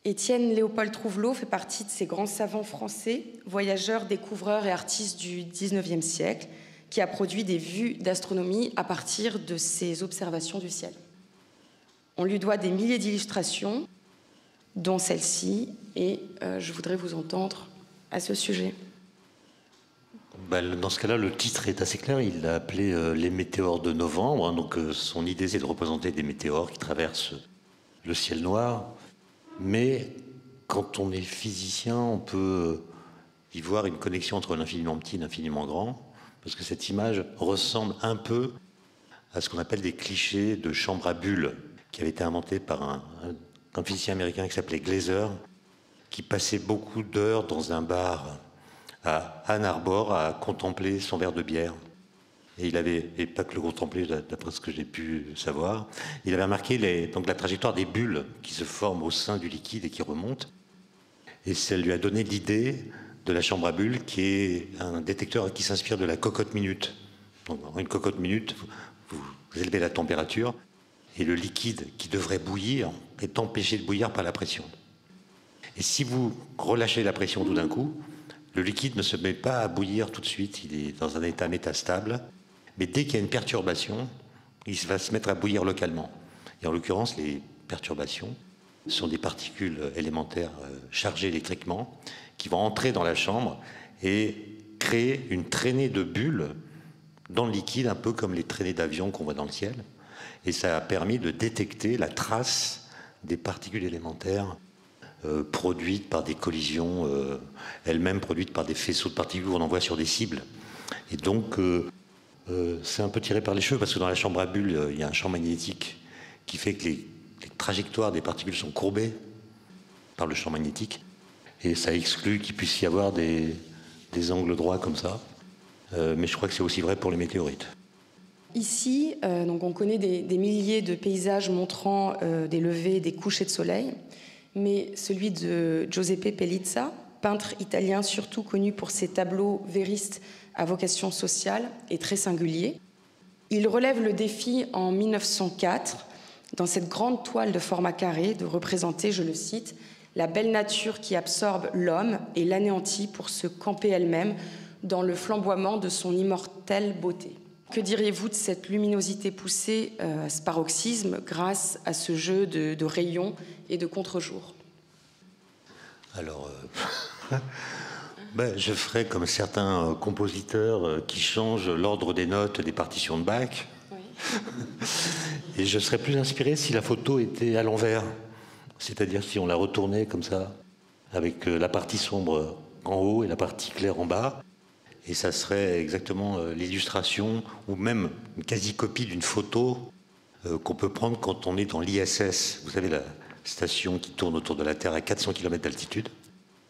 Étienne Léopold Trouvelot fait partie de ces grands savants français, voyageurs, découvreurs et artistes du XIXe siècle, qui a produit des vues d'astronomie à partir de ses observations du ciel. On lui doit des milliers d'illustrations, dont celle-ci, et je voudrais vous entendre à ce sujet. Dans ce cas-là, le titre est assez clair. Il l'a appelé Les météores de novembre. Donc, son idée, c'est de représenter des météores qui traversent le ciel noir. Mais quand on est physicien, on peut y voir une connexion entre l'infiniment petit et l'infiniment grand, parce que cette image ressemble un peu à ce qu'on appelle des clichés de chambre à bulles, qui avait été inventé par un physicien américain qui s'appelait Glaser, qui passait beaucoup d'heures dans un bar à Ann Arbor à contempler son verre de bière. Et il avait, et pas que le contempler, d'après ce que j'ai pu savoir, il avait remarqué donc la trajectoire des bulles qui se forment au sein du liquide et qui remontent. Et ça lui a donné l'idée de la chambre à bulles, qui est un détecteur qui s'inspire de la cocotte minute. Donc, une cocotte minute, vous élevez la température, et le liquide qui devrait bouillir est empêché de bouillir par la pression. Et si vous relâchez la pression tout d'un coup, le liquide ne se met pas à bouillir tout de suite, il est dans un état métastable, mais dès qu'il y a une perturbation, il va se mettre à bouillir localement. Et en l'occurrence, les perturbations sont des particules élémentaires chargées électriquement qui vont entrer dans la chambre et créer une traînée de bulles dans le liquide, un peu comme les traînées d'avion qu'on voit dans le ciel. Et ça a permis de détecter la trace des particules élémentaires produites par des collisions, elles-mêmes produites par des faisceaux de particules qu'on envoie sur des cibles. Et donc, c'est un peu tiré par les cheveux, parce que dans la chambre à bulles, il y a un champ magnétique qui fait que les trajectoires des particules sont courbées par le champ magnétique. Et ça exclut qu'il puisse y avoir des angles droits comme ça. Mais je crois que c'est aussi vrai pour les météorites. Ici, donc on connaît des milliers de paysages montrant des levées et des couchers de soleil, mais celui de Giuseppe Pellizza, peintre italien surtout connu pour ses tableaux véristes à vocation sociale et très singulier. Il relève le défi en 1904, dans cette grande toile de format carré, de représenter, je le cite, la belle nature qui absorbe l'homme et l'anéantit pour se camper elle-même dans le flamboiement de son immortelle beauté. Que diriez-vous de cette luminosité poussée à ce paroxysme grâce à ce jeu de rayons et de contre-jour? Alors, je ferais comme certains compositeurs qui changent l'ordre des notes des partitions de Bach. Oui. Et je serais plus inspiré si la photo était à l'envers. C'est-à-dire si on la retournait comme ça, avec la partie sombre en haut et la partie claire en bas. Et ça serait exactement l'illustration, ou même une quasi-copie d'une photo qu'on peut prendre quand on est dans l'ISS. Vous savez, la station qui tourne autour de la Terre à 400 km d'altitude.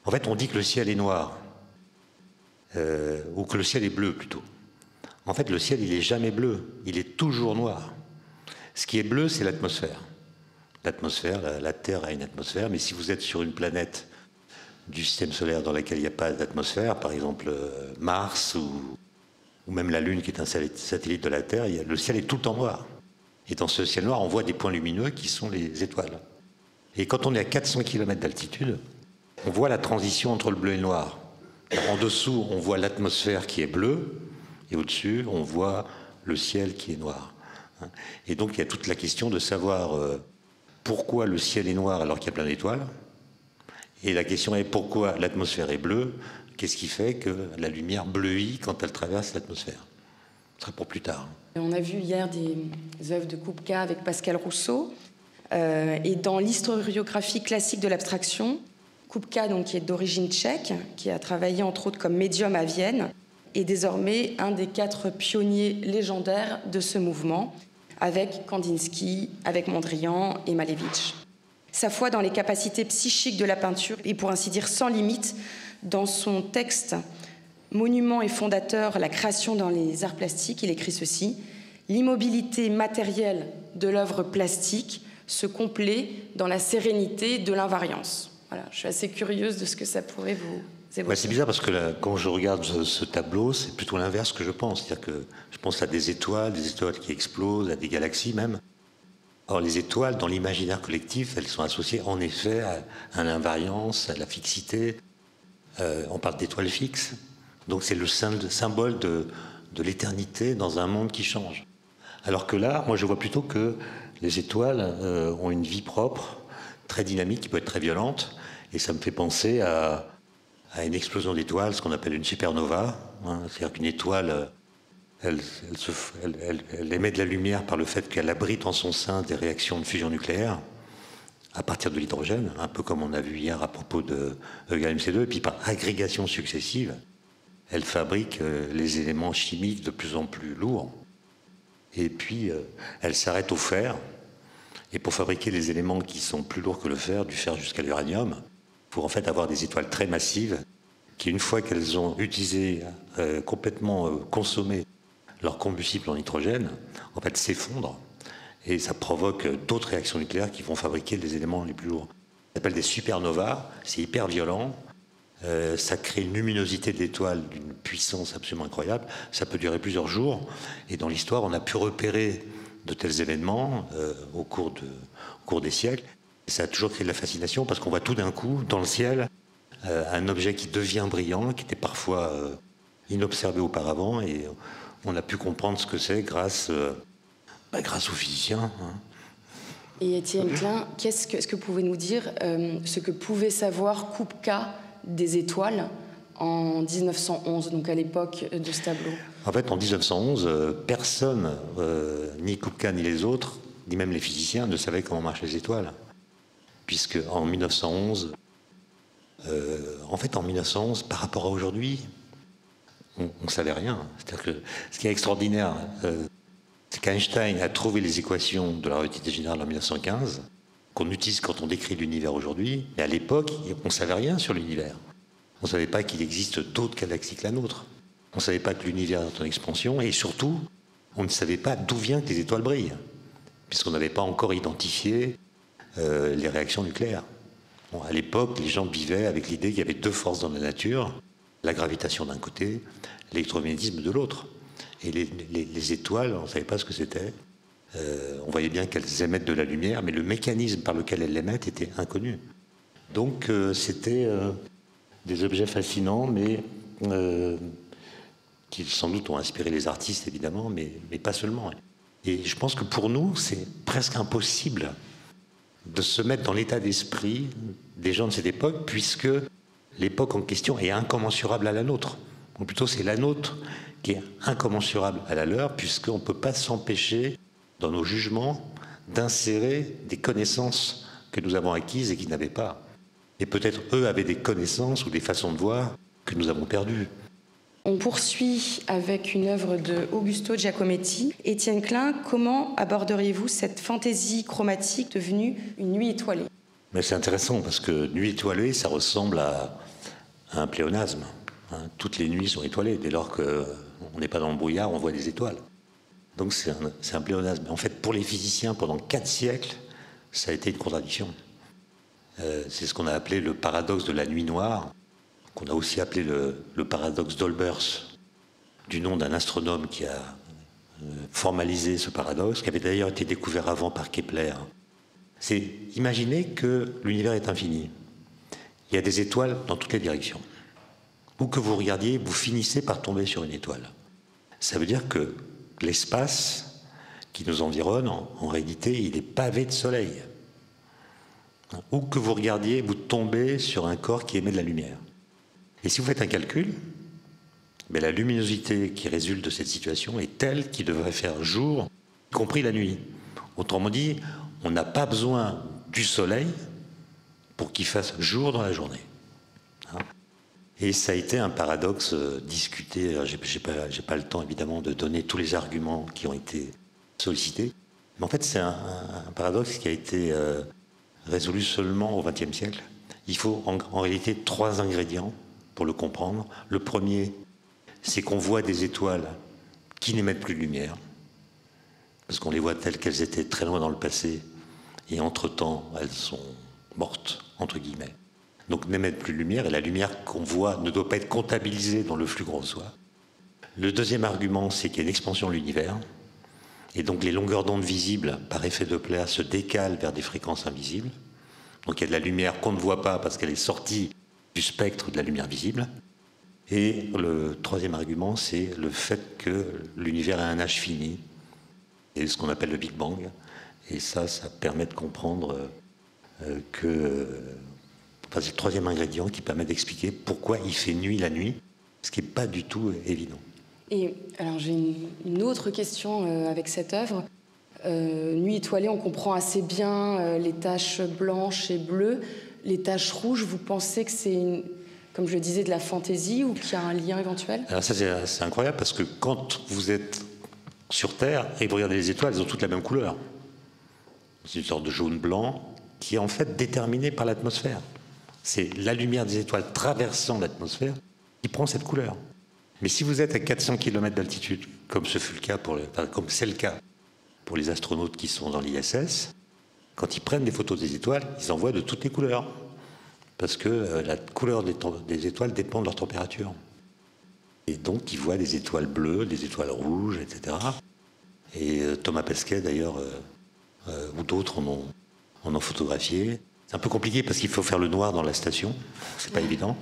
En fait, on dit que le ciel est noir, ou que le ciel est bleu plutôt. En fait, le ciel, il n'est jamais bleu, il est toujours noir. Ce qui est bleu, c'est l'atmosphère. L'atmosphère, la Terre a une atmosphère, mais si vous êtes sur une planète du système solaire dans laquelle il n'y a pas d'atmosphère, par exemple Mars ou même la Lune qui est un satellite de la Terre, le ciel est tout le temps noir. Et dans ce ciel noir, on voit des points lumineux qui sont les étoiles. Et quand on est à 400 km d'altitude, on voit la transition entre le bleu et le noir. En dessous, on voit l'atmosphère qui est bleue, et au-dessus, on voit le ciel qui est noir. Et donc, il y a toute la question de savoir pourquoi le ciel est noir alors qu'il y a plein d'étoiles. Et la question est pourquoi l'atmosphère est bleue? Qu'est-ce qui fait que la lumière bleuit quand elle traverse l'atmosphère? Ce sera pour plus tard. On a vu hier des œuvres de Kupka avec Pascal Rousseau. Et dans l'historiographie classique de l'abstraction, Kupka, donc, qui est d'origine tchèque, qui a travaillé entre autres comme médium à Vienne, est désormais un des 4 pionniers légendaires de ce mouvement, avec Kandinsky, avec Mondrian et Malevich. Sa foi dans les capacités psychiques de la peinture est pour ainsi dire sans limite. Dans son texte « Monument et fondateur, la création dans les arts plastiques », il écrit ceci: « L'immobilité matérielle de l'œuvre plastique se complaît dans la sérénité de l'invariance. » Voilà, je suis assez curieuse de ce que ça pourrait vous évoquer. Ouais, c'est bizarre parce que là, quand je regarde ce tableau, c'est plutôt l'inverse que je pense. C'est-à-dire que je pense à des étoiles qui explosent, à des galaxies même. Or, les étoiles, dans l'imaginaire collectif, elles sont associées en effet à l'invariance, à la fixité. On parle d'étoiles fixes. Donc c'est le symbole de l'éternité dans un monde qui change. Alors que là, moi je vois plutôt que les étoiles ont une vie propre, très dynamique, qui peut être très violente. Et ça me fait penser à une explosion d'étoiles, ce qu'on appelle une supernova. Hein. C'est-à-dire qu'une étoile, elle émet de la lumière par le fait qu'elle abrite en son sein des réactions de fusion nucléaire à partir de l'hydrogène, un peu comme on a vu hier à propos de EmC2, et puis par agrégation successive, elle fabrique les éléments chimiques de plus en plus lourds. Et puis, elle s'arrête au fer. Et pour fabriquer les éléments qui sont plus lourds que le fer, du fer jusqu'à l'uranium, pour en fait avoir des étoiles très massives qui, une fois qu'elles ont utilisé, complètement consommé leur combustible en hydrogène, en fait s'effondrent. Et ça provoque d'autres réactions nucléaires qui vont fabriquer les éléments les plus lourds. Ça s'appelle des supernovas, c'est hyper violent. Ça crée une luminosité de l'étoile d'une puissance absolument incroyable. Ça peut durer plusieurs jours. Et dans l'histoire, on a pu repérer de tels événements au cours des siècles. Et ça a toujours créé de la fascination parce qu'on voit tout d'un coup, dans le ciel, un objet qui devient brillant, qui était parfois inobservé auparavant. Et on a pu comprendre ce que c'est grâce aux physiciens. Hein. Et Étienne Klein, est-ce que vous pouvez nous dire ce que pouvait savoir Kupka des étoiles en 1911, donc à l'époque de ce tableau? En fait, en 1911, personne, ni Kupka ni les autres, ni même les physiciens, ne savaient comment marchaient les étoiles. Puisque en 1911, par rapport à aujourd'hui, on ne savait rien. C'est-à-dire que ce qui est extraordinaire, c'est qu'Einstein a trouvé les équations de la relativité générale en 1915, qu'on utilise quand on décrit l'univers aujourd'hui, mais à l'époque, on ne savait rien sur l'univers. On ne savait pas qu'il existe d'autres galaxies que la nôtre. On ne savait pas que l'univers est en expansion, et surtout, on ne savait pas d'où vient que les étoiles brillent, puisqu'on n'avait pas encore identifié les réactions nucléaires. Bon, à l'époque, les gens vivaient avec l'idée qu'il y avait deux forces dans la nature, la gravitation d'un côté, l'électromagnétisme de l'autre. Et les étoiles, on ne savait pas ce que c'était. On voyait bien qu'elles émettent de la lumière, mais le mécanisme par lequel elles l'émettent était inconnu. Donc c'était des objets fascinants, mais qui sans doute ont inspiré les artistes, évidemment, mais pas seulement. Et je pense que pour nous, c'est presque impossible de se mettre dans l'état d'esprit des gens de cette époque, puisque l'époque en question est incommensurable à la nôtre. Ou plutôt, c'est la nôtre qui est incommensurable à la leur, puisqu'on ne peut pas s'empêcher, dans nos jugements, d'insérer des connaissances que nous avons acquises et qu'ils n'avaient pas. Et peut-être eux avaient des connaissances ou des façons de voir que nous avons perdues. On poursuit avec une œuvre de Augusto Giacometti. Étienne Klein, comment aborderiez-vous cette fantaisie chromatique devenue une nuit étoilée? Mais c'est intéressant parce que nuit étoilée, ça ressemble à un pléonasme. Hein. Toutes les nuits sont étoilées. Dès lors qu'on n'est pas dans le brouillard, on voit des étoiles. Donc c'est un pléonasme. En fait, pour les physiciens, pendant 4 siècles, ça a été une contradiction. C'est ce qu'on a appelé le paradoxe de la nuit noire, qu'on a aussi appelé le paradoxe d'Olbers, du nom d'un astronome qui a formalisé ce paradoxe, qui avait d'ailleurs été découvert avant par Kepler. C'est imaginer que l'univers est infini. Il y a des étoiles dans toutes les directions. Où que vous regardiez, vous finissez par tomber sur une étoile. Ça veut dire que l'espace qui nous environne, en réalité, il est pavé de soleil. Où que vous regardiez, vous tombez sur un corps qui émet de la lumière. Et si vous faites un calcul, la luminosité qui résulte de cette situation est telle qu'il devrait faire jour, y compris la nuit. Autrement dit, on n'a pas besoin du soleil pour qu'il fasse jour dans la journée. Et ça a été un paradoxe discuté. J'ai pas le temps, évidemment, de donner tous les arguments qui ont été sollicités. Mais en fait, c'est un paradoxe qui a été résolu seulement au XXe siècle. Il faut en réalité 3 ingrédients pour le comprendre. Le premier, c'est qu'on voit des étoiles qui n'émettent plus de lumière, parce qu'on les voit telles qu'elles étaient très loin dans le passé, et entre-temps, elles sont mortes, entre guillemets. Donc n'émettent plus de lumière, et la lumière qu'on voit ne doit pas être comptabilisée dans le flux qu'on reçoit. Le deuxième argument, c'est qu'il y a une expansion de l'univers, Et donc les longueurs d'onde visibles, par effet Doppler, se décalent vers des fréquences invisibles. Donc il y a de la lumière qu'on ne voit pas parce qu'elle est sortie du spectre de la lumière visible. Et le troisième argument, c'est le fait que l'univers a un âge fini, et ce qu'on appelle le Big Bang. Et ça permet de comprendre c'est le troisième ingrédient qui permet d'expliquer pourquoi il fait nuit la nuit, ce qui n'est pas du tout évident. Et alors j'ai une autre question avec cette œuvre. Nuit étoilée, on comprend assez bien les taches blanches et bleues. Les taches rouges, vous pensez que c'est, comme je le disais, de la fantaisie ou qu'il y a un lien éventuel? Alors ça c'est incroyable parce que quand vous êtes sur Terre et vous regardez les étoiles, elles ont toutes la même couleur. C'est une sorte de jaune-blanc qui est en fait déterminée par l'atmosphère. C'est la lumière des étoiles traversant l'atmosphère qui prend cette couleur. Mais si vous êtes à 400 km d'altitude, comme ce fut le cas comme c'est le cas pour les astronautes qui sont dans l'ISS, quand ils prennent des photos des étoiles, ils en voient de toutes les couleurs. Parce que la couleur des étoiles dépend de leur température. Et donc ils voient des étoiles bleues, des étoiles rouges, etc. Et Thomas Pesquet d'ailleurs, ou d'autres en ont photographié. C'est un peu compliqué parce qu'il faut faire le noir dans la station, c'est pas évident.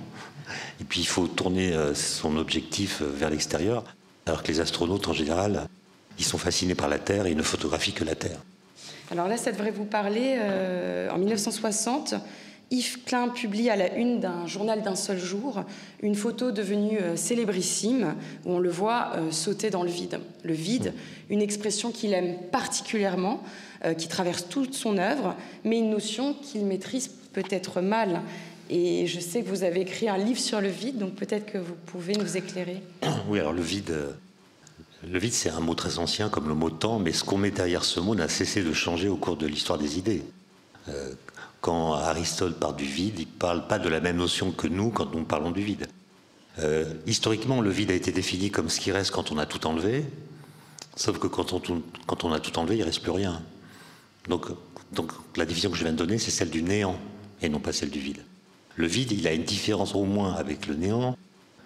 Et puis il faut tourner son objectif vers l'extérieur, alors que les astronautes en général, ils sont fascinés par la Terre et ils ne photographient que la Terre. Alors là, ça devrait vous parler. En 1960, Yves Klein publie à la une d'un journal d'un seul jour une photo devenue célébrissime où on le voit sauter dans le vide. Le vide, une expression qu'il aime particulièrement, qui traverse toute son œuvre, mais une notion qu'il maîtrise peut-être mal. Et je sais que vous avez écrit un livre sur le vide, donc peut-être que vous pouvez nous éclairer. Oui, alors le vide, c'est un mot très ancien comme le mot temps, mais ce qu'on met derrière ce mot n'a cessé de changer au cours de l'histoire des idées. Quand Aristote parle du vide, il ne parle pas de la même notion que nous quand nous parlons du vide. Historiquement, le vide a été défini comme ce qui reste quand on a tout enlevé, sauf que quand on a tout enlevé, il ne reste plus rien. Donc la définition que je viens de donner, c'est celle du néant, et non pas celle du vide. Le vide, il a une différence au moins avec le néant,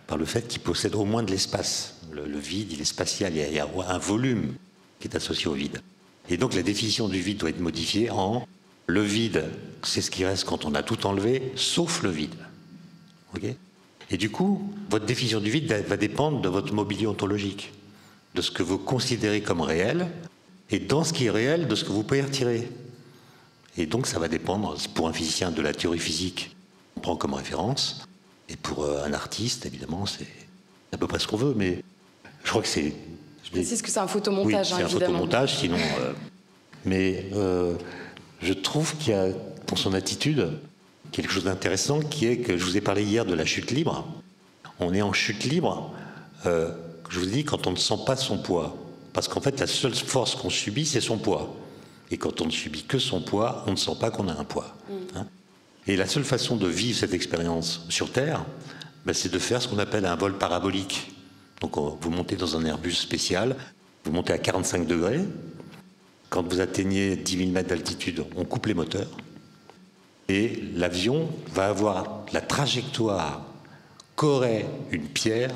par le fait qu'il possède au moins de l'espace. Le vide, il est spatial, il y a un volume qui est associé au vide. Et donc la définition du vide doit être modifiée en le vide, c'est ce qui reste quand on a tout enlevé, sauf le vide. Okay ? Et du coup, votre définition du vide va dépendre de votre mobilier ontologique, de ce que vous considérez comme réel, et dans ce qui est réel, de ce que vous pouvez retirer. Et donc ça va dépendre, pour un physicien, de la théorie physique qu'on prend comme référence, et pour un artiste, évidemment, c'est à peu près ce qu'on veut, mais je crois que c'est... Je précise que c'est un photomontage, oui, c'est un photomontage, sinon... mais je trouve qu'il y a, dans son attitude, quelque chose d'intéressant, qui est que je vous ai parlé hier de la chute libre. On est en chute libre, je vous dis, quand on ne sent pas son poids. Parce qu'en fait, la seule force qu'on subit, c'est son poids. Et quand on ne subit que son poids, on ne sent pas qu'on a un poids. Hein. Et la seule façon de vivre cette expérience sur Terre, c'est de faire ce qu'on appelle un vol parabolique. Donc vous montez dans un Airbus spécial, vous montez à 45 degrés. Quand vous atteignez 10 000 mètres d'altitude, on coupe les moteurs. Et l'avion va avoir la trajectoire qu'aurait une pierre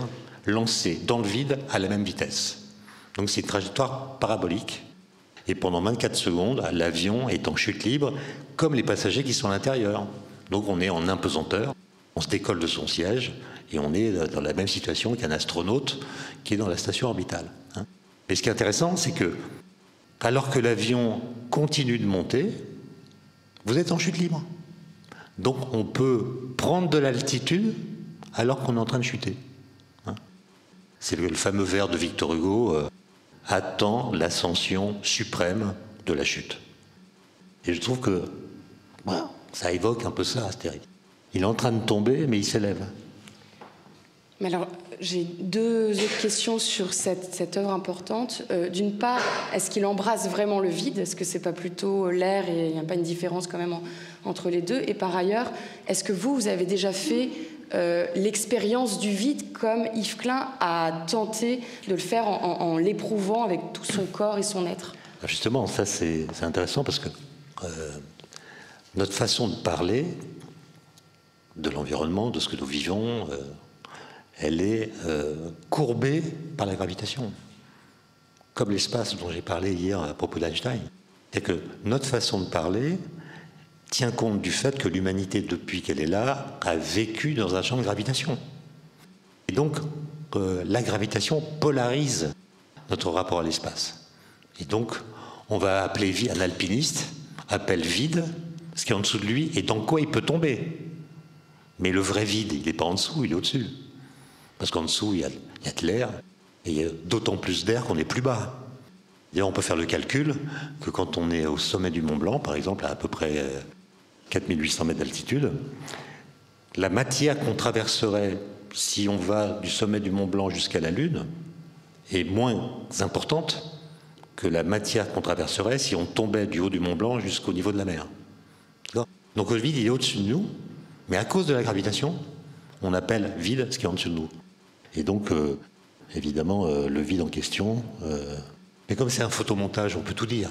lancée dans le vide à la même vitesse. Donc c'est une trajectoire parabolique. Et pendant 24 secondes, l'avion est en chute libre, comme les passagers qui sont à l'intérieur. Donc on est en impesanteur, on se décolle de son siège, et on est dans la même situation qu'un astronaute qui est dans la station orbitale. Mais ce qui est intéressant, c'est que, alors que l'avion continue de monter, vous êtes en chute libre. Donc on peut prendre de l'altitude alors qu'on est en train de chuter. C'est le fameux vers de Victor Hugo, attend l'ascension suprême de la chute. Et je trouve que ça évoque un peu ça, Astérix. Il est en train de tomber, mais il s'élève. Mais alors, j'ai deux autres questions sur cette œuvre importante. D'une part, est-ce qu'il embrasse vraiment le vide? Est-ce que c'est pas plutôt l'air et il n'y a pas une différence quand même entre les deux? Et par ailleurs, est-ce que vous avez déjà fait l'expérience du vide comme Yves Klein a tenté de le faire en l'éprouvant avec tout son corps et son être? Justement, ça c'est intéressant parce que notre façon de parler de l'environnement, de ce que nous vivons, elle est courbée par la gravitation. comme l'espace dont j'ai parlé hier à propos d'Einstein. C'est que notre façon de parler tient compte du fait que l'humanité, depuis qu'elle est là, a vécu dans un champ de gravitation. Et donc, la gravitation polarise notre rapport à l'espace. Et donc, on va appeler un alpiniste, appelle vide, ce qui est en dessous de lui, et dans quoi il peut tomber. Mais le vrai vide, il n'est pas en dessous, il est au-dessus. Parce qu'en dessous, il y a de l'air, et il y a d'autant plus d'air qu'on est plus bas. D'ailleurs, on peut faire le calcul que quand on est au sommet du Mont Blanc, par exemple, à peu près 4800 mètres d'altitude, la matière qu'on traverserait si on va du sommet du Mont Blanc jusqu'à la Lune est moins importante que la matière qu'on traverserait si on tombait du haut du Mont Blanc jusqu'au niveau de la mer. Donc le vide, il est au-dessus de nous, mais à cause de la gravitation, on appelle vide ce qui est en dessous de nous. Et donc, évidemment, le vide en question, mais comme c'est un photomontage, on peut tout dire.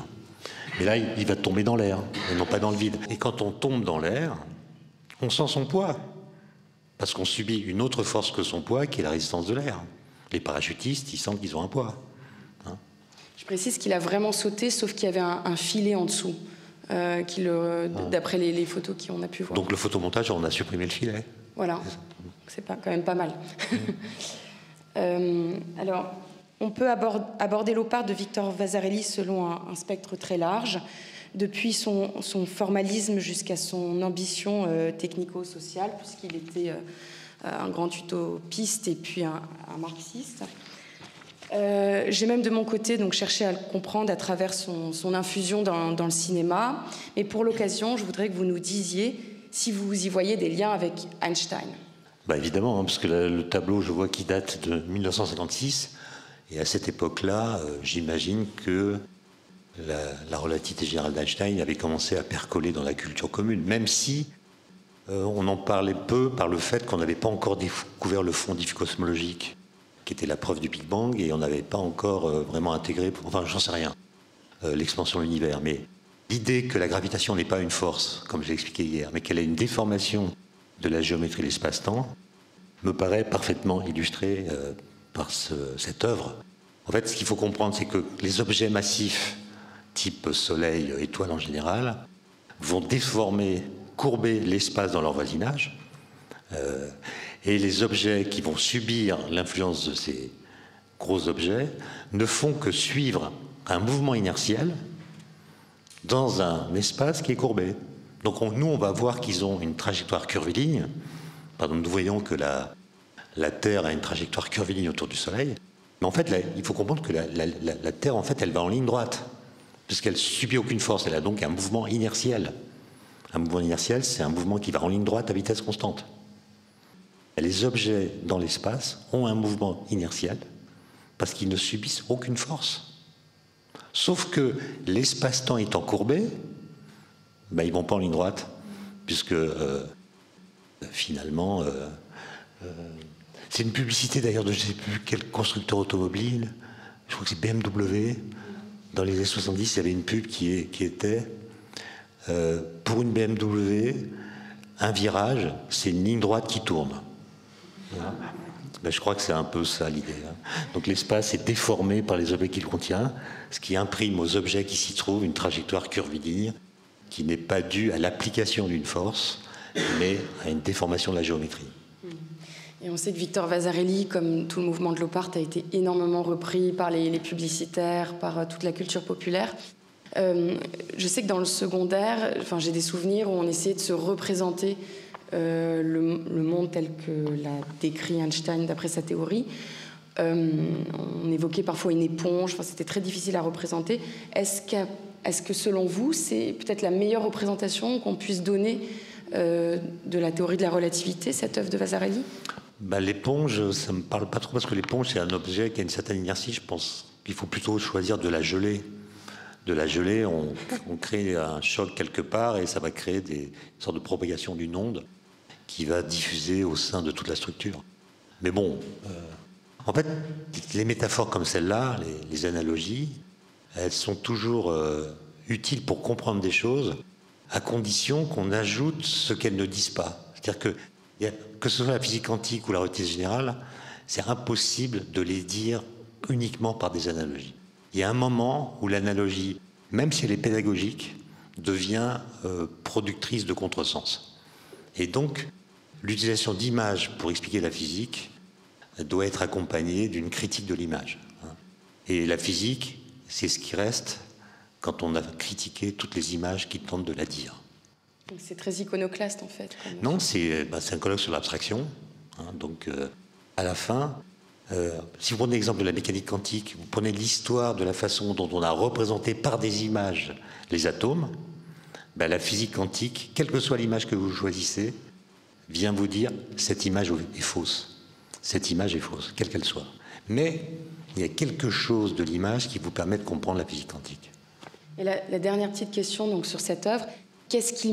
Mais là, il va tomber dans l'air, et non pas dans le vide. Et quand on tombe dans l'air, on sent son poids, parce qu'on subit une autre force que son poids, qui est la résistance de l'air. Les parachutistes, ils sentent qu'ils ont un poids. Je précise qu'il a vraiment sauté, sauf qu'il y avait un filet en dessous, d'après les photos qu'on a pu voir. Donc le photomontage, on a supprimé le filet. Voilà, c'est quand même pas mal. Alors, on peut aborder l'opart de Victor Vasarely selon un spectre très large, depuis son formalisme jusqu'à son ambition technico-sociale, puisqu'il était un grand utopiste et puis un marxiste. J'ai même de mon côté donc cherché à le comprendre à travers son infusion dans le cinéma. Mais pour l'occasion, je voudrais que vous nous disiez si vous y voyez des liens avec Einstein. Bah évidemment, parce que le tableau, je vois qu'il date de 1956. Et à cette époque-là, j'imagine que la relativité générale d'Einstein avait commencé à percoler dans la culture commune, même si on en parlait peu par le fait qu'on n'avait pas encore découvert le fond difficosmologique, qui était la preuve du Big Bang, et on n'avait pas encore vraiment intégré, enfin j'en sais rien, l'expansion de l'univers. Mais l'idée que la gravitation n'est pas une force, comme je l'ai expliqué hier, mais qu'elle est une déformation de la géométrie de l'espace-temps, me paraît parfaitement illustrée par cette œuvre. En fait, ce qu'il faut comprendre, c'est que les objets massifs, type Soleil, étoiles en général, vont déformer, courber l'espace dans leur voisinage. Et les objets qui vont subir l'influence de ces gros objets ne font que suivre un mouvement inertiel dans un espace qui est courbé. Donc nous, on va voir qu'ils ont une trajectoire curviligne. Pardon, nous voyons que la Terre a une trajectoire curviligne autour du Soleil. Mais en fait, là, il faut comprendre que la Terre, en fait, elle va en ligne droite, puisqu'elle ne subit aucune force. Elle a donc un mouvement inertiel. Un mouvement inertiel, c'est un mouvement qui va en ligne droite à vitesse constante. Et les objets dans l'espace ont un mouvement inertiel parce qu'ils ne subissent aucune force. Sauf que l'espace-temps étant courbé, ben, ils ne vont pas en ligne droite, puisque finalement... c'est une publicité d'ailleurs de je ne sais plus quel constructeur automobile, je crois que c'est BMW. Dans les années 70, il y avait une pub qui était pour une BMW, un virage, c'est une ligne droite qui tourne. Voilà. Ben, je crois que c'est un peu ça l'idée. Donc l'espace est déformé par les objets qu'il contient, ce qui imprime aux objets qui s'y trouvent une trajectoire curviligne qui n'est pas due à l'application d'une force, mais à une déformation de la géométrie. Et on sait que Victor Vasarely, comme tout le mouvement de l'opart, a été énormément repris par les publicitaires, par toute la culture populaire. Je sais que dans le secondaire, j'ai des souvenirs où on essayait de se représenter le monde tel que l'a décrit Einstein d'après sa théorie. On évoquait parfois une éponge, c'était très difficile à représenter. Est-ce que selon vous, c'est peut-être la meilleure représentation qu'on puisse donner de la théorie de la relativité, cette œuvre de Vasarely? L'éponge, ça ne me parle pas trop, parce que l'éponge, c'est un objet qui a une certaine inertie. Je pense qu'il faut plutôt choisir de la gelée. De la gelée, on crée un choc quelque part et ça va créer une sorte de propagation d'une onde qui va diffuser au sein de toute la structure. Mais bon, en fait, les métaphores comme celle-là, les analogies, elles sont toujours utiles pour comprendre des choses, à condition qu'on ajoute ce qu'elles ne disent pas. C'est-à-dire que ce soit la physique quantique ou la relativité générale, c'est impossible de les dire uniquement par des analogies. il y a un moment où l'analogie, même si elle est pédagogique, devient productrice de contresens. Et donc, l'utilisation d'images pour expliquer la physique doit être accompagnée d'une critique de l'image. Et la physique, c'est ce qui reste quand on a critiqué toutes les images qui tentent de la dire. C'est très iconoclaste en fait. Non, c'est un colloque sur l'abstraction. Donc, à la fin, si vous prenez l'exemple de la mécanique quantique, vous prenez l'histoire de la façon dont on a représenté par des images les atomes, la physique quantique, quelle que soit l'image que vous choisissez, vient vous dire cette image est fausse. Cette image est fausse, quelle qu'elle soit. Mais il y a quelque chose de l'image qui vous permet de comprendre la physique quantique. Et la dernière petite question donc, sur cette œuvre, qu'est-ce qui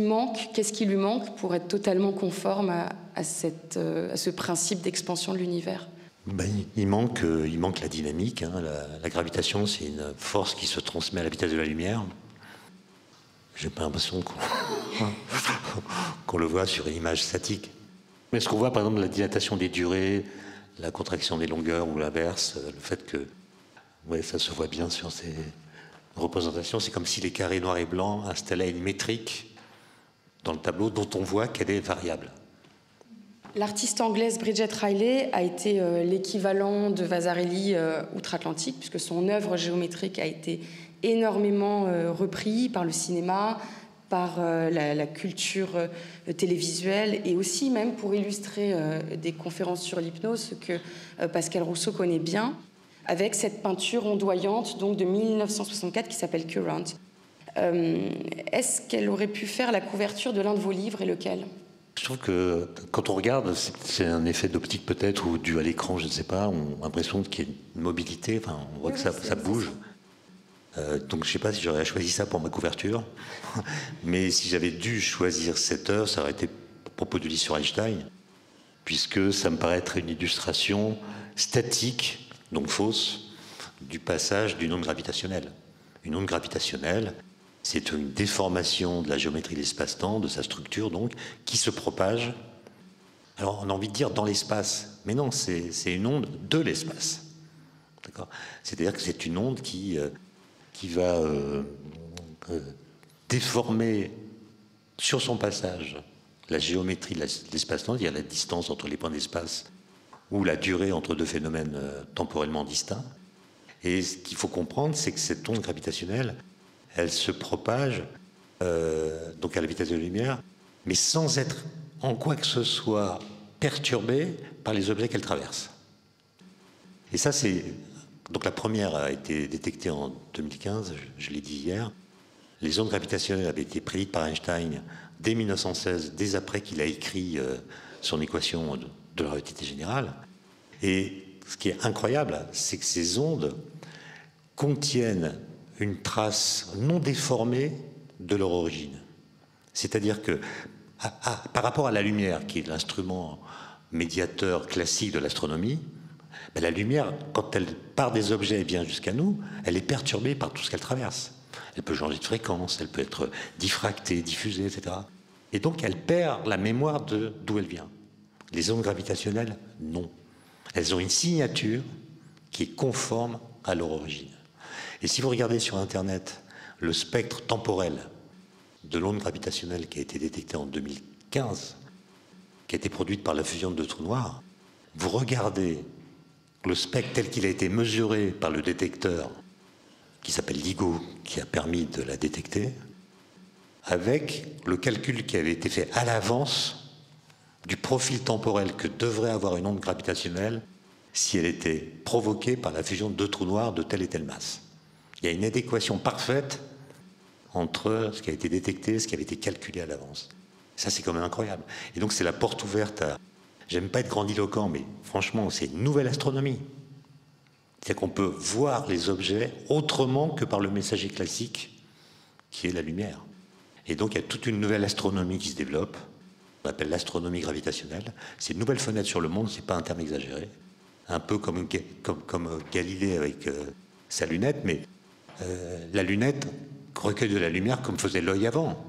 lui manque pour être totalement conforme à ce principe d'expansion de l'univers? Il manque la dynamique. La gravitation, c'est une force qui se transmet à la vitesse de la lumière. J'ai pas l'impression qu'on le voit sur une image statique. Mais ce qu'on voit, par exemple, la dilatation des durées, la contraction des longueurs ou l'inverse, le fait que ça se voit bien sur ces représentations, c'est comme si les carrés noirs et blancs installaient une métrique dans le tableau dont on voit qu'elle est variable. L'artiste anglaise Bridget Riley a été l'équivalent de Vasarely outre-Atlantique, puisque son œuvre géométrique a été énormément reprise par le cinéma, par la culture télévisuelle, et aussi même pour illustrer des conférences sur l'hypnose, ce que Pascal Rousseau connaît bien, avec cette peinture ondoyante donc, de 1964 qui s'appelle Current. Est-ce qu'elle aurait pu faire la couverture de l'un de vos livres, et lequel ? Je trouve que quand on regarde, c'est un effet d'optique peut-être ou dû à l'écran, je ne sais pas, on a l'impression qu'il y a une mobilité, on voit que ça bouge. Donc je ne sais pas si j'aurais choisi ça pour ma couverture, mais si j'avais dû choisir cette œuvre, ça aurait été à propos du livre sur Einstein, puisque ça me paraît être une illustration statique, donc fausse, du passage d'une onde gravitationnelle. Une onde gravitationnelle, c'est une déformation de la géométrie de l'espace-temps, de sa structure donc, qui se propage. Alors on a envie de dire dans l'espace, mais non, c'est une onde de l'espace. D'accord ? C'est-à-dire que c'est une onde qui va déformer sur son passage la géométrie de l'espace-temps, c'est-à-dire la distance entre les points d'espace ou la durée entre deux phénomènes temporellement distincts. Et ce qu'il faut comprendre, c'est que cette onde gravitationnelle, elle se propage donc à la vitesse de la lumière, mais sans être en quoi que ce soit perturbée par les objets qu'elle traverse. Et ça, c'est... Donc la première a été détectée en 2015, je l'ai dit hier. Les ondes gravitationnelles avaient été prédites par Einstein dès 1916, dès après qu'il a écrit son équation de la relativité générale. Et ce qui est incroyable, c'est que ces ondes contiennent une trace non déformée de leur origine. C'est-à-dire que, par rapport à la lumière, qui est l'instrument médiateur classique de l'astronomie, la lumière, quand elle part des objets et vient jusqu'à nous, elle est perturbée par tout ce qu'elle traverse. Elle peut changer de fréquence, elle peut être diffractée, diffusée, etc. Et donc elle perd la mémoire d'où elle vient. Les ondes gravitationnelles, non. Elles ont une signature qui est conforme à leur origine. Et si vous regardez sur Internet le spectre temporel de l'onde gravitationnelle qui a été détectée en 2015, qui a été produite par la fusion de deux trous noirs, vous regardez le spectre tel qu'il a été mesuré par le détecteur qui s'appelle LIGO, qui a permis de la détecter, avec le calcul qui avait été fait à l'avance du profil temporel que devrait avoir une onde gravitationnelle si elle était provoquée par la fusion de deux trous noirs de telle et telle masse. Il y a une adéquation parfaite entre ce qui a été détecté et ce qui avait été calculé à l'avance. Ça, c'est quand même incroyable. Et donc, c'est la porte ouverte à... J'aime pas être grandiloquent, mais franchement, c'est une nouvelle astronomie. C'est-à-dire qu'on peut voir les objets autrement que par le messager classique, qui est la lumière. Et donc, il y a toute une nouvelle astronomie qui se développe. On appelle l'astronomie gravitationnelle. C'est une nouvelle fenêtre sur le monde, c'est pas un terme exagéré. Un peu comme Galilée avec sa lunette, mais la lunette recueille de la lumière comme faisait l'œil avant.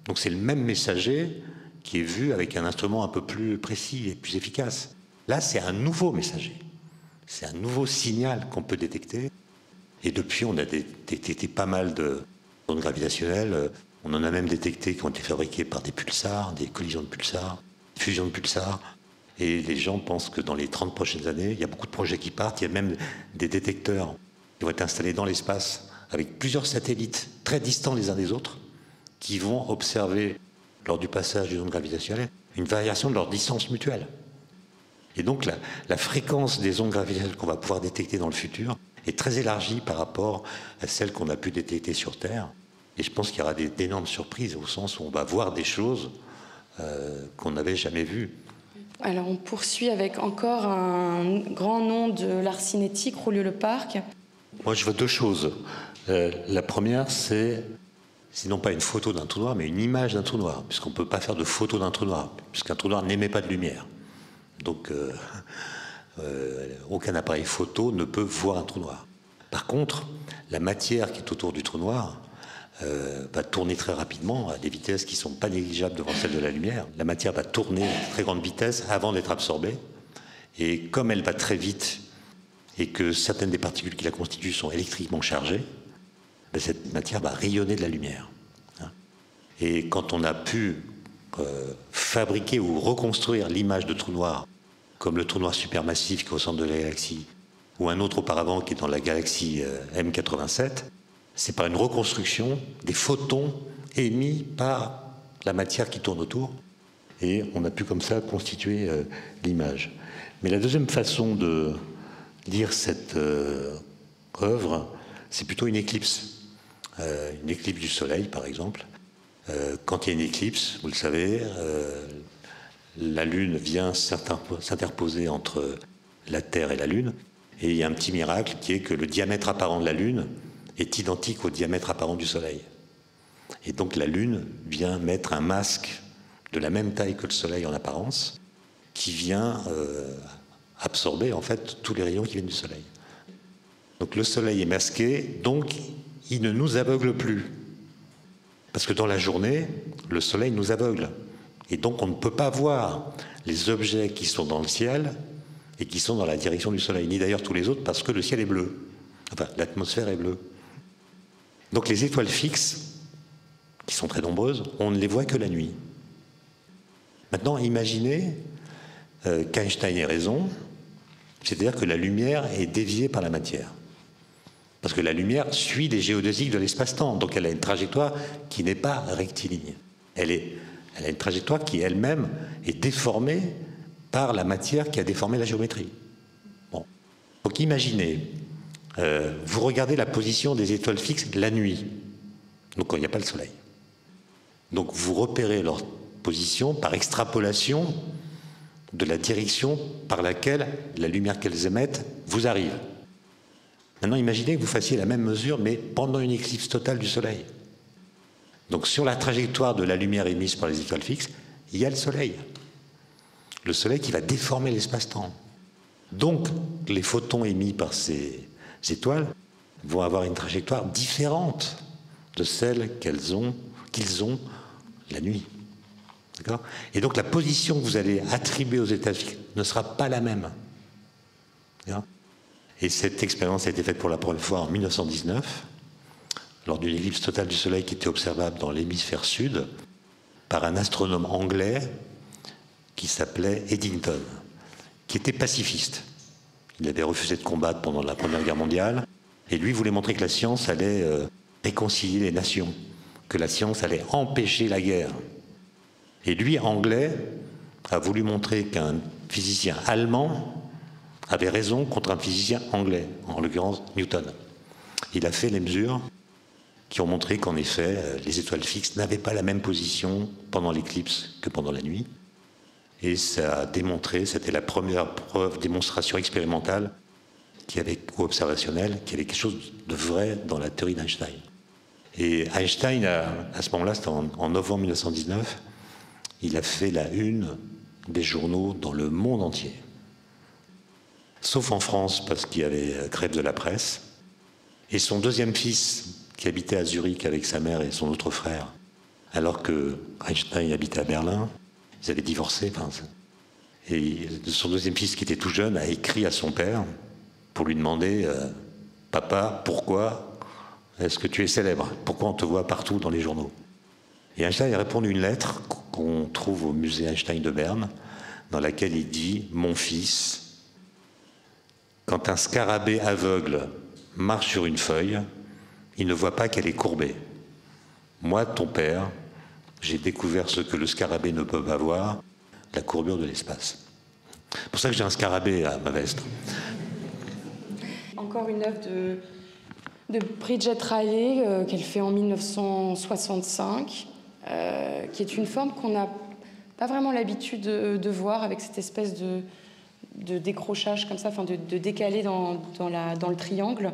Donc c'est le même messager qui est vu avec un instrument un peu plus précis et plus efficace. Là, c'est un nouveau messager. C'est un nouveau signal qu'on peut détecter. Et depuis, on a détecté pas mal de ondes gravitationnelles. On en a même détecté qui ont été fabriquées par des pulsars, des collisions de pulsars, des fusions de pulsars. Et les gens pensent que dans les 30 prochaines années, il y a beaucoup de projets qui partent. Il y a même des détecteurs qui vont être installés dans l'espace avec plusieurs satellites très distants les uns des autres qui vont observer, lors du passage des ondes gravitationnelles, une variation de leur distance mutuelle. Et donc la fréquence des ondes gravitationnelles qu'on va pouvoir détecter dans le futur est très élargie par rapport à celle qu'on a pu détecter sur Terre. Et je pense qu'il y aura d'énormes surprises au sens où on va voir des choses qu'on n'avait jamais vues. Alors on poursuit avec encore un grand nom de l'art cinétique, Roulieu-le-Parc. Moi je vois deux choses. La première c'est non pas une photo d'un trou noir, mais une image d'un trou noir, puisqu'on ne peut pas faire de photo d'un trou noir, puisqu'un trou noir n'émet pas de lumière. Donc aucun appareil photo ne peut voir un trou noir. Par contre, la matière qui est autour du trou noir va tourner très rapidement à des vitesses qui ne sont pas négligeables devant celles de la lumière. La matière va tourner à très grande vitesse avant d'être absorbée. Et comme elle va très vite et que certaines des particules qui la constituent sont électriquement chargées, cette matière va rayonner de la lumière. Et quand on a pu fabriquer ou reconstruire l'image de trou noir, comme le trou noir supermassif qui est au centre de la galaxie, ou un autre auparavant qui est dans la galaxie M87, c'est par une reconstruction des photons émis par la matière qui tourne autour, et on a pu comme ça constituer l'image. Mais la deuxième façon de lire cette œuvre, c'est plutôt une éclipse du Soleil, par exemple. Quand il y a une éclipse, vous le savez, la Lune vient s'interposer entre la Terre et la Lune, et il y a un petit miracle qui est que le diamètre apparent de la Lune est identique au diamètre apparent du Soleil. Et donc la Lune vient mettre un masque de la même taille que le Soleil en apparence, qui vient absorber en fait tous les rayons qui viennent du Soleil. Donc le Soleil est masqué, donc il ne nous aveugle plus. Parce que dans la journée, le Soleil nous aveugle. Et donc on ne peut pas voir les objets qui sont dans le ciel et qui sont dans la direction du Soleil, ni d'ailleurs tous les autres, parce que le ciel est bleu. Enfin, l'atmosphère est bleue. Donc les étoiles fixes, qui sont très nombreuses, on ne les voit que la nuit. Maintenant, imaginez qu'Einstein ait raison, c'est-à-dire que la lumière est déviée par la matière. Parce que la lumière suit les géodésiques de l'espace-temps, donc elle a une trajectoire qui n'est pas rectiligne. Elle a une trajectoire qui elle-même est déformée par la matière qui a déformé la géométrie. Bon. Donc imaginez, vous regardez la position des étoiles fixes la nuit, donc quand il n'y a pas le Soleil. Donc vous repérez leur position par extrapolation de la direction par laquelle la lumière qu'elles émettent vous arrive. Maintenant, imaginez que vous fassiez la même mesure, mais pendant une éclipse totale du Soleil. Donc sur la trajectoire de la lumière émise par les étoiles fixes, il y a le Soleil. Le Soleil qui va déformer l'espace-temps. Donc les photons émis par ces étoiles vont avoir une trajectoire différente de celle qu'ils ont la nuit. D'accord ? Et donc la position que vous allez attribuer aux étoiles fixes ne sera pas la même. D'accord ? Et cette expérience a été faite pour la première fois en 1919, lors d'une éclipse totale du Soleil qui était observable dans l'hémisphère sud, par un astronome anglais qui s'appelait Eddington, qui était pacifiste. Il avait refusé de combattre pendant la Première Guerre mondiale, et lui voulait montrer que la science allait réconcilier les nations, que la science allait empêcher la guerre. Et lui, anglais, a voulu montrer qu'un physicien allemand avait raison contre un physicien anglais, en l'occurrence Newton. Il a fait les mesures qui ont montré qu'en effet, les étoiles fixes n'avaient pas la même position pendant l'éclipse que pendant la nuit. Et ça a démontré, c'était la première preuve, démonstration expérimentale ou observationnelle, qu'il y avait quelque chose de vrai dans la théorie d'Einstein. Et Einstein, à ce moment-là, c'était en novembre 1919, il a fait la une des journaux dans le monde entier. Sauf en France, parce qu'il y avait grève de la presse. Et son deuxième fils, qui habitait à Zurich avec sa mère et son autre frère, alors que Einstein habitait à Berlin, ils avaient divorcé. Et son deuxième fils, qui était tout jeune, a écrit à son père pour lui demander Papa, pourquoi est-ce que tu es célèbre? Pourquoi on te voit partout dans les journaux? Et Einstein a répondu une lettre qu'on trouve au musée Einstein de Berne, dans laquelle il dit « Mon fils, quand un scarabée aveugle marche sur une feuille, il ne voit pas qu'elle est courbée. Moi, ton père, j'ai découvert ce que le scarabée ne peut pas voir, la courbure de l'espace. » C'est pour ça que j'ai un scarabée à ma veste. Encore une œuvre de Bridget Riley qu'elle fait en 1965, qui est une forme qu'on n'a pas vraiment l'habitude de voir, avec cette espèce de décrochage comme ça, enfin de décalé dans le triangle,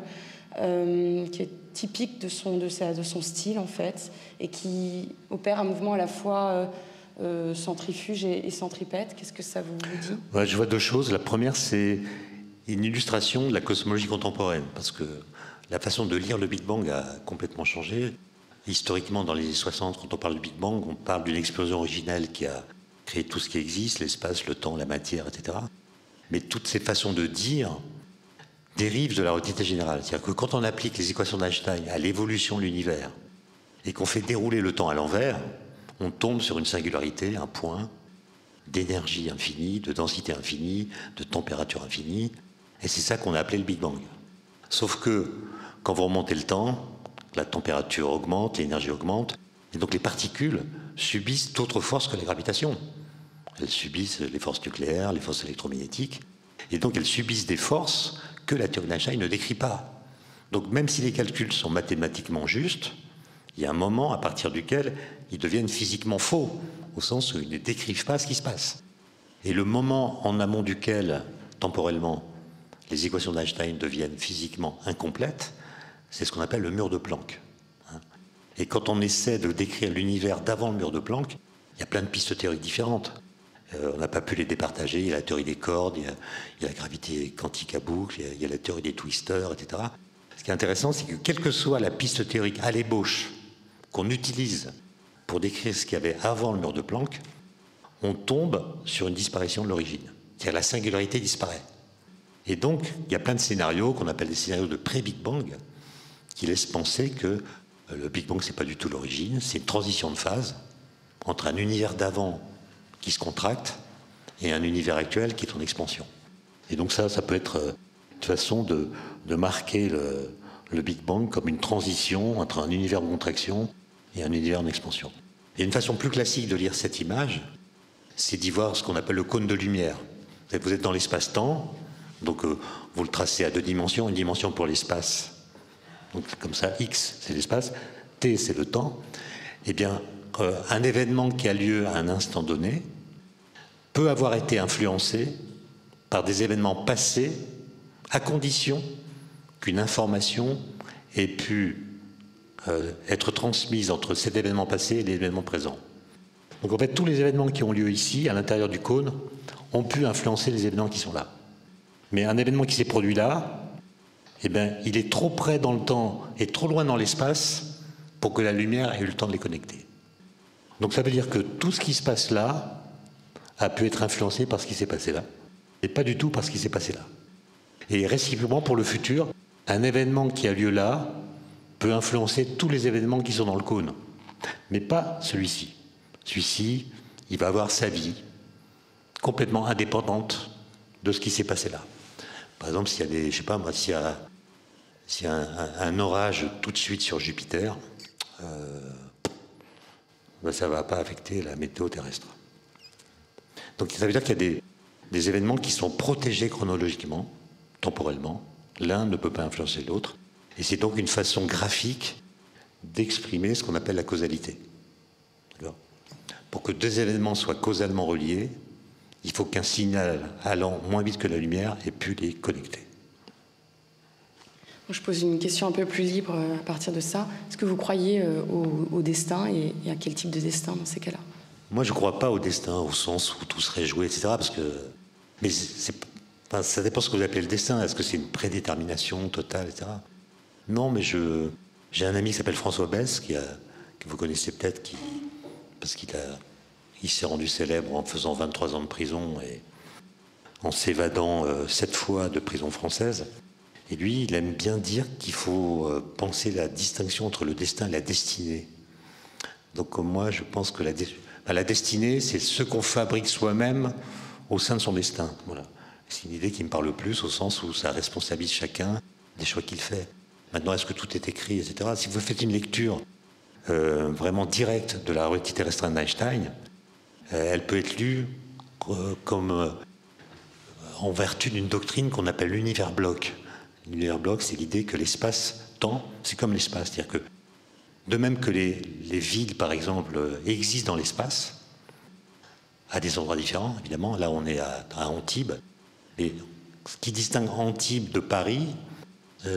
qui est typique de son style en fait, et qui opère un mouvement à la fois centrifuge et centripète. Qu'est-ce que ça vous dit? Ouais, je vois deux choses. La première, c'est une illustration de la cosmologie contemporaine, parce que la façon de lire le Big Bang a complètement changé. Historiquement, dans les années 60, quand on parle du Big Bang, on parle d'une explosion originelle qui a créé tout ce qui existe, l'espace, le temps, la matière, etc. Mais toutes ces façons de dire dérivent de la relativité générale. C'est-à-dire que quand on applique les équations d'Einstein à l'évolution de l'univers et qu'on fait dérouler le temps à l'envers, on tombe sur une singularité, un point d'énergie infinie, de densité infinie, de température infinie. Et c'est ça qu'on a appelé le Big Bang. Sauf que quand vous remontez le temps, la température augmente, l'énergie augmente, et donc les particules subissent d'autres forces que la gravitation. Elles subissent les forces nucléaires, les forces électromagnétiques, et donc elles subissent des forces que la théorie d'Einstein ne décrit pas. Donc même si les calculs sont mathématiquement justes, il y a un moment à partir duquel ils deviennent physiquement faux, au sens où ils ne décrivent pas ce qui se passe. Et le moment en amont duquel, temporellement, les équations d'Einstein deviennent physiquement incomplètes, c'est ce qu'on appelle le mur de Planck. Et quand on essaie de décrire l'univers d'avant le mur de Planck, il y a plein de pistes théoriques différentes. On n'a pas pu les départager. Il y a la théorie des cordes, il y a la gravité quantique à boucle, il y a la théorie des twisters, etc. Ce qui est intéressant, c'est que quelle que soit la piste théorique à l'ébauche qu'on utilise pour décrire ce qu'il y avait avant le mur de Planck, on tombe sur une disparition de l'origine. C'est-à-dire la singularité disparaît. Et donc, il y a plein de scénarios qu'on appelle des scénarios de pré-Big Bang qui laissent penser que le Big Bang, c'est pas du tout l'origine, c'est une transition de phase entre un univers d'avant qui se contracte et un univers actuel qui est en expansion. Et donc ça peut être une façon de marquer le Big Bang comme une transition entre un univers en contraction et un univers en expansion. Et une façon plus classique de lire cette image, c'est d'y voir ce qu'on appelle le cône de lumière. Vous êtes dans l'espace-temps, donc vous le tracez à deux dimensions, une dimension pour l'espace. Donc comme ça, X, c'est l'espace, T, c'est le temps. Eh bien, un événement qui a lieu à un instant donné peut avoir été influencé par des événements passés à condition qu'une information ait pu être transmise entre cet événement passé et l'événement présent. Donc en fait, tous les événements qui ont lieu ici, à l'intérieur du cône, ont pu influencer les événements qui sont là. Mais un événement qui s'est produit là, eh bien, il est trop près dans le temps et trop loin dans l'espace pour que la lumière ait eu le temps de les connecter. Donc ça veut dire que tout ce qui se passe là a pu être influencé par ce qui s'est passé là, et pas du tout par ce qui s'est passé là. Et réciproquement, pour le futur, un événement qui a lieu là peut influencer tous les événements qui sont dans le cône, mais pas celui-ci. Celui-ci, il va avoir sa vie complètement indépendante de ce qui s'est passé là. Par exemple, s'il y a des, je sais pas moi, s'il y a un orage tout de suite sur Jupiter, ben ça ne va pas affecter la météo terrestre. Donc ça veut dire qu'il y a des événements qui sont protégés chronologiquement, temporellement. L'un ne peut pas influencer l'autre. Et c'est donc une façon graphique d'exprimer ce qu'on appelle la causalité. Pour que deux événements soient causalement reliés, il faut qu'un signal allant moins vite que la lumière ait pu les connecter. Je pose une question un peu plus libre à partir de ça. Est-ce que vous croyez au destin et à quel type de destin dans ces cas-là? Moi, je ne crois pas au destin, au sens où tout serait joué, etc. Parce que, mais ça dépend de ce que vous appelez le destin. Est-ce que c'est une prédétermination totale, etc. Non, mais j'ai un ami qui s'appelle François Besse, que vous connaissez peut-être, parce qu'il s'est rendu célèbre en faisant 23 ans de prison et en s'évadant 7 fois de prison française. Et lui, il aime bien dire qu'il faut penser la distinction entre le destin et la destinée. Donc comme moi, je pense que la destinée, c'est ce qu'on fabrique soi-même au sein de son destin. Voilà. C'est une idée qui me parle plus, au sens où ça responsabilise chacun des choix qu'il fait. Maintenant, est-ce que tout est écrit, etc. Si vous faites une lecture vraiment directe de la relativité restreinte d'Einstein, elle peut être lue comme en vertu d'une doctrine qu'on appelle l'univers bloc. L'univers bloc, c'est l'idée que l'espace-temps, c'est comme l'espace. C'est-à-dire que, de même que les villes, par exemple, existent dans l'espace, à des endroits différents, évidemment. Là, on est à Antibes. Et ce qui distingue Antibes de Paris,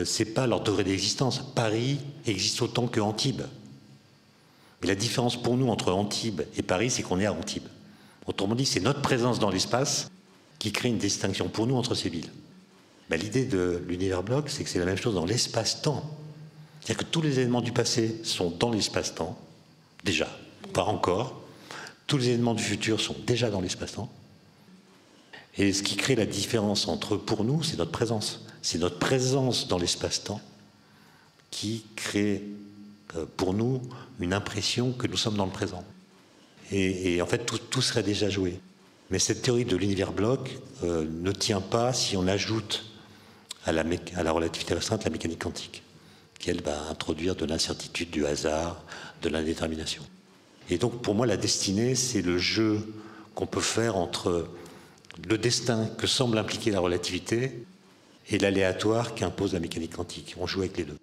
c'est pas leur degré d'existence. Paris existe autant que Antibes. Mais la différence pour nous entre Antibes et Paris, c'est qu'on est à Antibes. Autrement dit, c'est notre présence dans l'espace qui crée une distinction pour nous entre ces villes. Ben, l'idée de l'univers bloc, c'est que c'est la même chose dans l'espace-temps. C'est-à-dire que tous les événements du passé sont dans l'espace-temps, déjà, pas encore. Tous les événements du futur sont déjà dans l'espace-temps. Et ce qui crée la différence entre eux, pour nous, c'est notre présence. C'est notre présence dans l'espace-temps qui crée pour nous une impression que nous sommes dans le présent. Et en fait, tout serait déjà joué. Mais cette théorie de l'univers bloc ne tient pas si on ajoute à la relativité restreinte la mécanique quantique, qui, elle, va introduire de l'incertitude, du hasard, de l'indétermination. Et donc, pour moi, la destinée, c'est le jeu qu'on peut faire entre le destin que semble impliquer la relativité et l'aléatoire qu'impose la mécanique quantique. On joue avec les deux.